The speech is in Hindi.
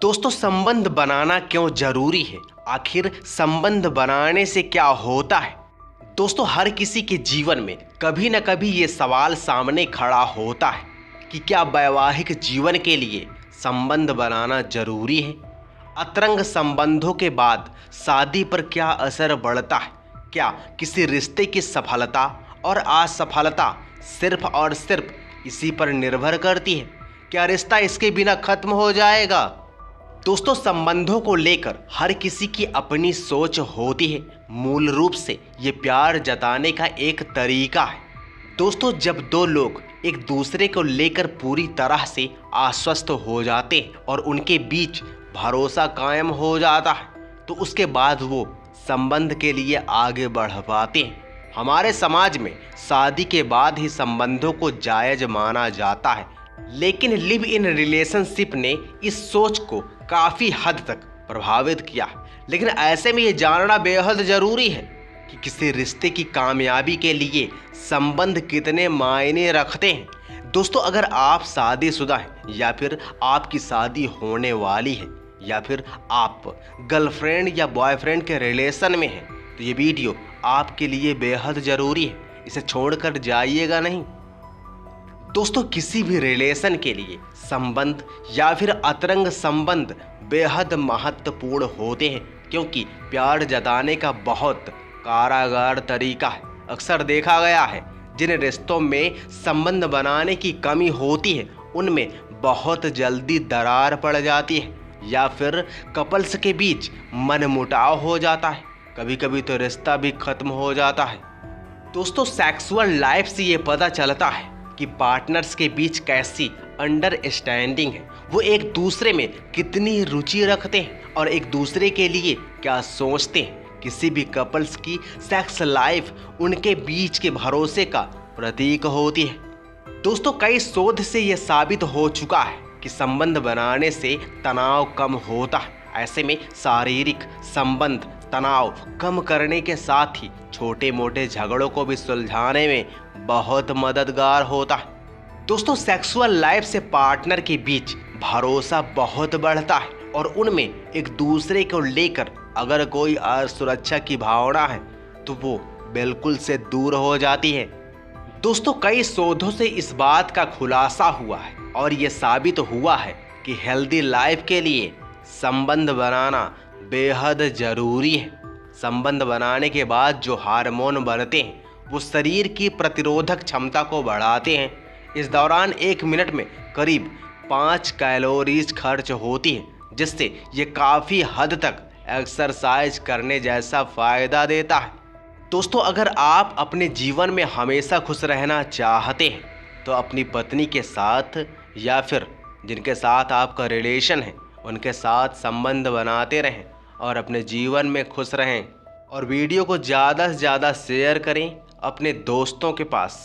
दोस्तों, संबंध बनाना क्यों जरूरी है? आखिर संबंध बनाने से क्या होता है? दोस्तों, हर किसी के जीवन में कभी न कभी ये सवाल सामने खड़ा होता है कि क्या वैवाहिक जीवन के लिए संबंध बनाना जरूरी है? अंतरंग संबंधों के बाद शादी पर क्या असर पड़ता है? क्या किसी रिश्ते की सफलता और असफलता सिर्फ और सिर्फ इसी पर निर्भर करती है? क्या रिश्ता इसके बिना खत्म हो जाएगा? दोस्तों, संबंधों को लेकर हर किसी की अपनी सोच होती है। मूल रूप से ये प्यार जताने का एक तरीका है। दोस्तों, जब दो लोग एक दूसरे को लेकर पूरी तरह से आश्वस्त हो जाते हैं और उनके बीच भरोसा कायम हो जाता है, तो उसके बाद वो संबंध के लिए आगे बढ़ पाते हैं। हमारे समाज में शादी के बाद ही संबंधों को जायज़ माना जाता है, लेकिन लिव इन रिलेशनशिप ने इस सोच को काफ़ी हद तक प्रभावित किया। लेकिन ऐसे में ये जानना बेहद ज़रूरी है कि किसी रिश्ते की कामयाबी के लिए संबंध कितने मायने रखते हैं। दोस्तों, अगर आप शादीशुदा हैं या फिर आपकी शादी होने वाली है या फिर आप गर्लफ्रेंड या बॉयफ्रेंड के रिलेशन में हैं, तो ये वीडियो आपके लिए बेहद ज़रूरी है। इसे छोड़कर जाइएगा नहीं। दोस्तों, किसी भी रिलेशन के लिए संबंध या फिर अंतरंग संबंध बेहद महत्वपूर्ण होते हैं, क्योंकि प्यार जताने का बहुत कारगर तरीका है। अक्सर देखा गया है जिन रिश्तों में संबंध बनाने की कमी होती है उनमें बहुत जल्दी दरार पड़ जाती है या फिर कपल्स के बीच मनमुटाव हो जाता है। कभी कभी तो रिश्ता भी खत्म हो जाता है। दोस्तों, सेक्सुअल लाइफ से ये पता चलता है कि पार्टनर्स के बीच कैसी अंडरस्टैंडिंग है, वो एक दूसरे में कितनी रुचि रखते हैं और एक दूसरे के लिए क्या सोचते हैं। किसी भी कपल्स की सेक्स लाइफ उनके बीच के भरोसे का प्रतीक होती है। दोस्तों, कई शोध से यह साबित हो चुका है कि संबंध बनाने से तनाव कम होता है। ऐसे में शारीरिक संबंध तनाव कम करने के साथ ही छोटे मोटे झगड़ों को भी सुलझाने में बहुत मददगार होता है। दोस्तों, सेक्सुअल लाइफ से पार्टनर के बीच भरोसा बहुत बढ़ता है और उनमें एक दूसरे को लेकर अगर कोई असुरक्षा की भावना है तो वो बिल्कुल से दूर हो जाती है। दोस्तों, कई शोधों से इस बात का खुलासा हुआ है और ये साबित हुआ है कि हेल्दी लाइफ के लिए संबंध बनाना बेहद ज़रूरी है। संबंध बनाने के बाद जो हार्मोन बनते हैं वो शरीर की प्रतिरोधक क्षमता को बढ़ाते हैं। इस दौरान 1 मिनट में करीब 5 कैलोरीज खर्च होती है, जिससे ये काफ़ी हद तक एक्सरसाइज करने जैसा फ़ायदा देता है। दोस्तों, अगर आप अपने जीवन में हमेशा खुश रहना चाहते हैं तो अपनी पत्नी के साथ या फिर जिनके साथ आपका रिलेशन है उनके साथ संबंध बनाते रहें और अपने जीवन में खुश रहें। और वीडियो को ज़्यादा से ज़्यादा शेयर करें अपने दोस्तों के पास।